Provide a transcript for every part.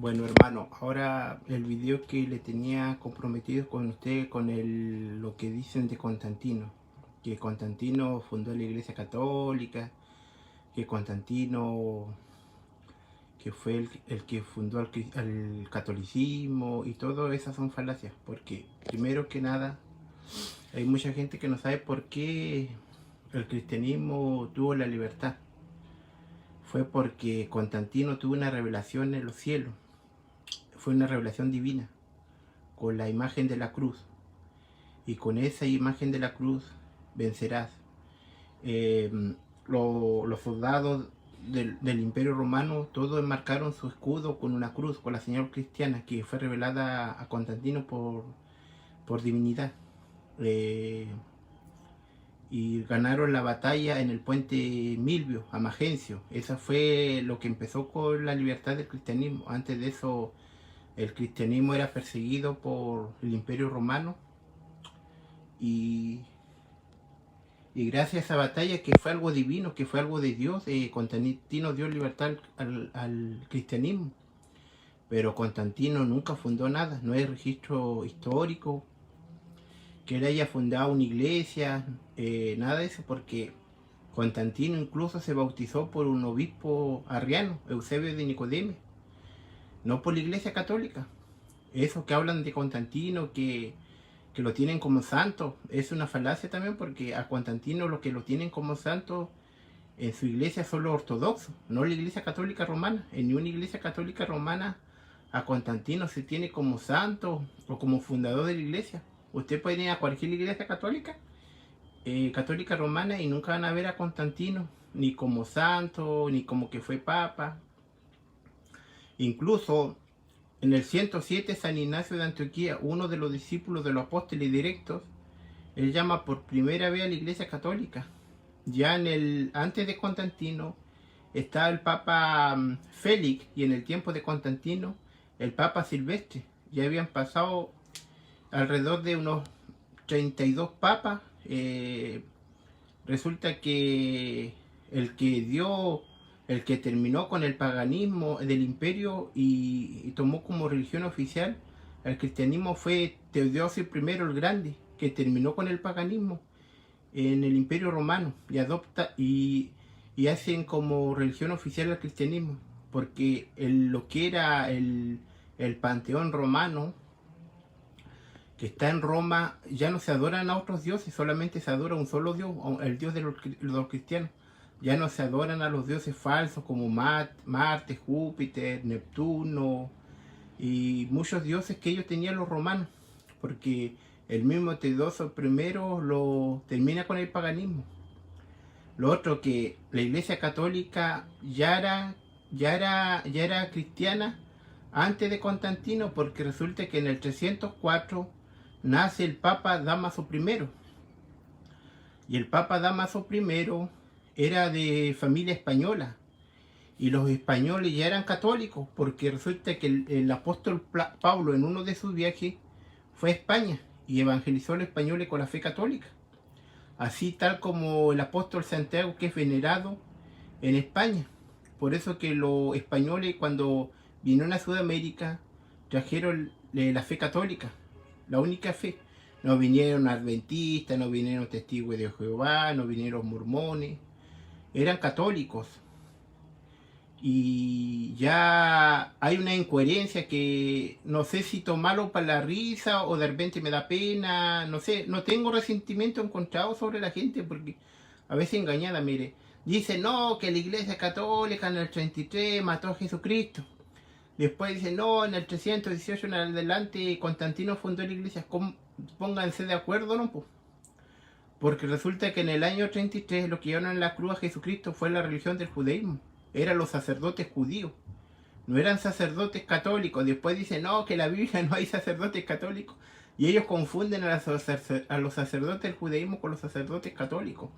Bueno, hermano, ahora el video que le tenía comprometido con usted con lo que dicen de Constantino, que Constantino fundó la Iglesia Católica, que Constantino que fue el que fundó el catolicismo, y todo esas son falacias, porque primero que nada hay mucha gente que no sabe por qué el cristianismo tuvo la libertad. Fue porque Constantino tuvo una revelación en los cielos, fue una revelación divina, con la imagen de la cruz, y con esa imagen de la cruz vencerás. Eh, los soldados del Imperio Romano todos enmarcaron su escudo con una cruz, con la señal cristiana que fue revelada a Constantino por divinidad. Y ganaron la batalla en el puente Milvio, a Magencio. Esa fue lo que empezó con la libertad del cristianismo. Antes de eso, el cristianismo era perseguido por el Imperio Romano, y gracias a esa batalla, que fue algo divino, que fue algo de Dios, Constantino dio libertad al cristianismo. Pero Constantino nunca fundó nada, no hay registro histórico que él haya fundado una iglesia, nada de eso, porque Constantino incluso se bautizó por un obispo arriano, Eusebio de Nicodemia, no por la iglesia católica. Eso que hablan de Constantino, que lo tienen como santo, es una falacia también, porque a Constantino lo que lo tienen como santo en su iglesia son los ortodoxos, no la iglesia católica romana. En ninguna iglesia católica romana a Constantino se tiene como santo o como fundador de la iglesia. Usted puede ir a cualquier iglesia católica, católica romana, y nunca van a ver a Constantino ni como santo, ni como que fue papa. Incluso en el 107, San Ignacio de Antioquía, uno de los discípulos de los apóstoles directos, él llama por primera vez a la iglesia católica. Ya antes de Constantino está el Papa Félix, y en el tiempo de Constantino el Papa Silvestre. Ya habían pasado alrededor de unos 32 papas. Resulta que el que terminó con el paganismo del imperio y tomó como religión oficial el cristianismo fue Teodosio I el Grande, que terminó con el paganismo en el Imperio Romano y hacen como religión oficial el cristianismo, porque lo que era el panteón romano que está en Roma, ya no se adoran a otros dioses, solamente se adora a un solo dios, el dios de los cristianos. Ya no se adoran a los dioses falsos como Marte, Júpiter, Neptuno y muchos dioses que ellos tenían los romanos, porque el mismo Teodosio I lo termina con el paganismo. Lo otro, que la Iglesia Católica ya era cristiana antes de Constantino, porque resulta que en el 304 nace el Papa Dámaso I, y el Papa Dámaso I era de familia española, y los españoles ya eran católicos, porque resulta que el apóstol Pablo en uno de sus viajes fue a España y evangelizó a los españoles con la fe católica, así tal como el apóstol Santiago, que es venerado en España. Por eso que los españoles, cuando vinieron a Sudamérica, trajeron la fe católica, la única fe. No vinieron adventistas, no vinieron testigos de Jehová, no vinieron mormones, eran católicos. Y ya hay una incoherencia que no sé si tomarlo para la risa o de repente me da pena, no sé, no tengo resentimiento encontrado sobre la gente, porque a veces engañada, mire, dice no, que la iglesia católica en el 33 mató a Jesucristo. Después dice no, en el 318 en adelante Constantino fundó la iglesia. Pónganse de acuerdo, ¿no? Porque resulta que en el año 33 lo que llevaron en la cruz a Jesucristo fue la religión del judaísmo. Eran los sacerdotes judíos, no eran sacerdotes católicos. Después dicen no, que en la Biblia no hay sacerdotes católicos, y ellos confunden a los sacerdotes del judaísmo con los sacerdotes católicos.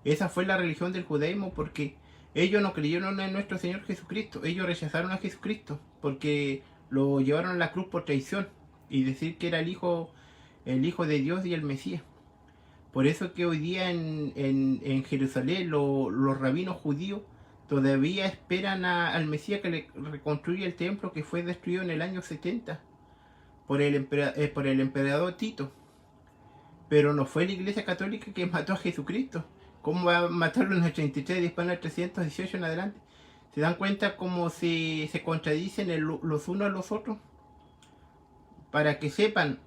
Esa fue la religión del judaísmo, porque ellos no creyeron en nuestro Señor Jesucristo, ellos rechazaron a Jesucristo porque lo llevaron a la cruz por traición y decir que era el hijo de Dios y el Mesías. Por eso que hoy día en Jerusalén los rabinos judíos todavía esperan al Mesías que le reconstruya el templo que fue destruido en el año 70 por el emperador Tito. Pero no fue la Iglesia Católica que mató a Jesucristo. ¿Cómo va a matarlo en el 33 y después en el 318 en adelante? ¿Se dan cuenta cómo se contradicen los unos a los otros? Para que sepan,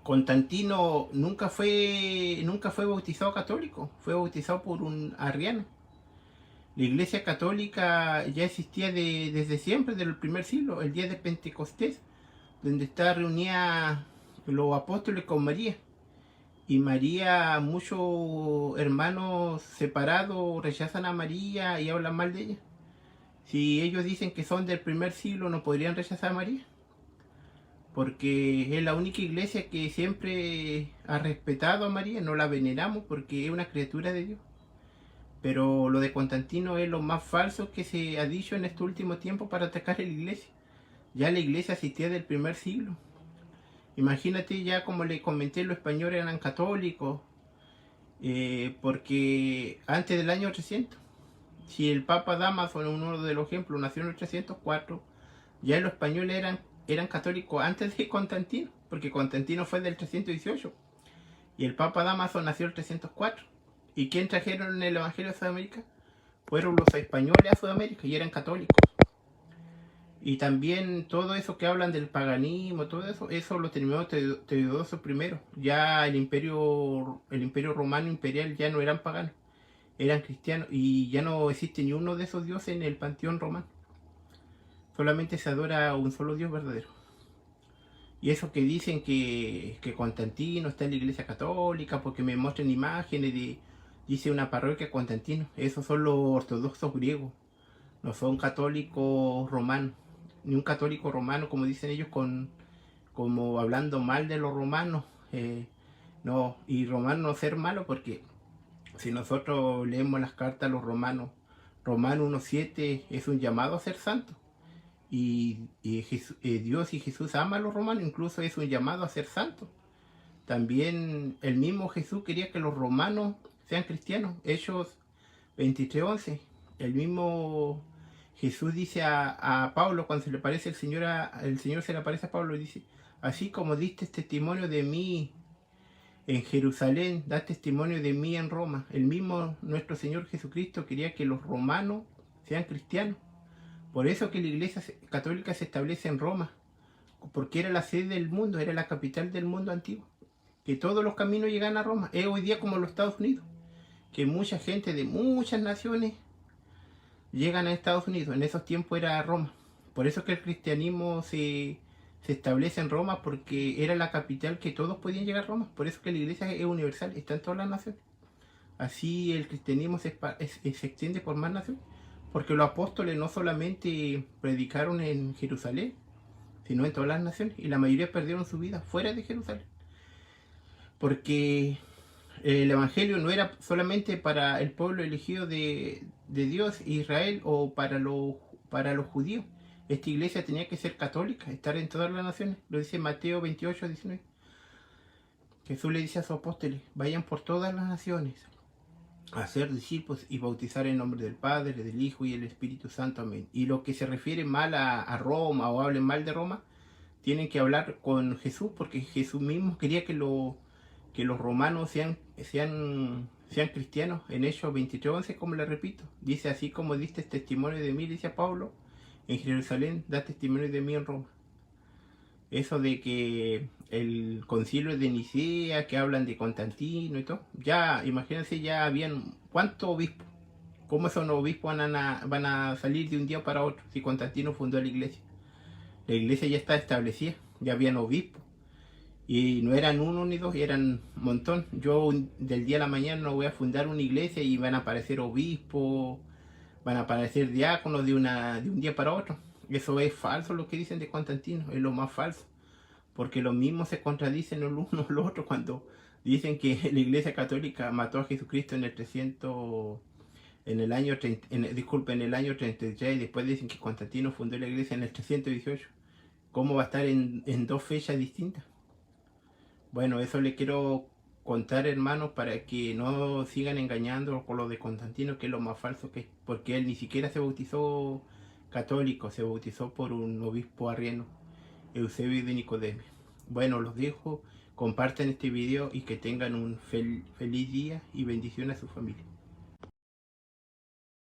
Constantino nunca fue bautizado católico, fue bautizado por un arriano. La Iglesia Católica ya existía desde siempre, desde el primer siglo, el día de Pentecostés, donde está reunida los apóstoles con María. Y María, muchos hermanos separados rechazan a María y hablan mal de ella. Si ellos dicen que son del primer siglo, no podrían rechazar a María, porque es la única iglesia que siempre ha respetado a María. No la veneramos porque es una criatura de Dios. Pero lo de Constantino es lo más falso que se ha dicho en este último tiempo para atacar a la iglesia. Ya la iglesia existía del primer siglo. Imagínate, ya como le comenté, los españoles eran católicos, porque antes del año 300, si el Papa Dámaso, uno de los ejemplos, nació en el 304, ya los españoles eran católicos antes de Constantino, porque Constantino fue del 318 y el Papa Dámaso nació en el 304. ¿Y quién trajeron el Evangelio a Sudamérica? Fueron los españoles a Sudamérica y eran católicos. Y también todo eso que hablan del paganismo, todo eso lo terminó Teodoso I. Ya el imperio romano imperial ya no eran paganos, eran cristianos, y ya no existe ni uno de esos dioses en el panteón romano. Solamente se adora un solo Dios verdadero. Y eso que dicen que Constantino está en la iglesia católica porque me muestran imágenes dice una parroquia Constantino, esos son los ortodoxos griegos, no son católicos romanos. Ni un católico romano, como dicen ellos, como hablando mal de los romanos. No, y romano no ser malo, porque si nosotros leemos las cartas a los romanos, Romano 1.7 es un llamado a ser santo. Y Dios y Jesús ama a los romanos, incluso es un llamado a ser santo. También el mismo Jesús quería que los romanos sean cristianos. Hechos 23.11, el mismo Jesús dice a Pablo, cuando se le aparece el Señor se le aparece a Pablo y dice: así como diste testimonio de mí en Jerusalén, da testimonio de mí en Roma. El mismo nuestro Señor Jesucristo quería que los romanos sean cristianos. Por eso que la iglesia católica se establece en Roma, porque era la sede del mundo, era la capital del mundo antiguo. Que todos los caminos llegan a Roma. Es hoy día como los Estados Unidos, que mucha gente de muchas naciones llegan a Estados Unidos. En esos tiempos era Roma. Por eso que el cristianismo se establece en Roma, porque era la capital que todos podían llegar a Roma. Por eso que la iglesia es universal, está en todas las naciones. Así el cristianismo se extiende por más naciones, porque los apóstoles no solamente predicaron en Jerusalén, sino en todas las naciones, y la mayoría perdieron su vida fuera de Jerusalén, porque el evangelio no era solamente para el pueblo elegido de Dios, Israel, o para los judíos. Esta iglesia tenía que ser católica, estar en todas las naciones. Lo dice Mateo 28:19. Jesús le dice a sus apóstoles: vayan por todas las naciones a hacer discípulos y bautizar en nombre del Padre, del Hijo y del Espíritu Santo. Amén. Y lo que se refiere mal a Roma, o hablen mal de Roma, tienen que hablar con Jesús, porque Jesús mismo quería que los romanos sean cristianos. En Hechos 23:11, como le repito, dice: así como diste testimonio de mí, dice a Pablo, en Jerusalén, da testimonio de mí en Roma. Eso de que el concilio de Nicea, que hablan de Constantino y todo, ya imagínense, ya habían ¿cuántos obispos? ¿Cómo esos obispos van a salir de un día para otro si Constantino fundó la iglesia? La iglesia ya está establecida, ya habían obispos. Y no eran uno ni dos, eran un montón. Yo del día a la mañana no voy a fundar una iglesia y van a aparecer obispos, van a aparecer diáconos de un día para otro. Eso es falso, lo que dicen de Constantino, es lo más falso. Porque los mismos se contradicen los unos los otros cuando dicen que la iglesia católica mató a Jesucristo en el 300, en el año 33, y después dicen que Constantino fundó la iglesia en el 318. ¿Cómo va a estar en dos fechas distintas? Bueno, eso le quiero contar, hermanos, para que no sigan engañando con lo de Constantino, que es lo más falso que es, porque él ni siquiera se bautizó católico, se bautizó por un obispo arriano, Eusebio de Nicodemio. Bueno, los dejo, compartan este video y que tengan un feliz día y bendición a su familia.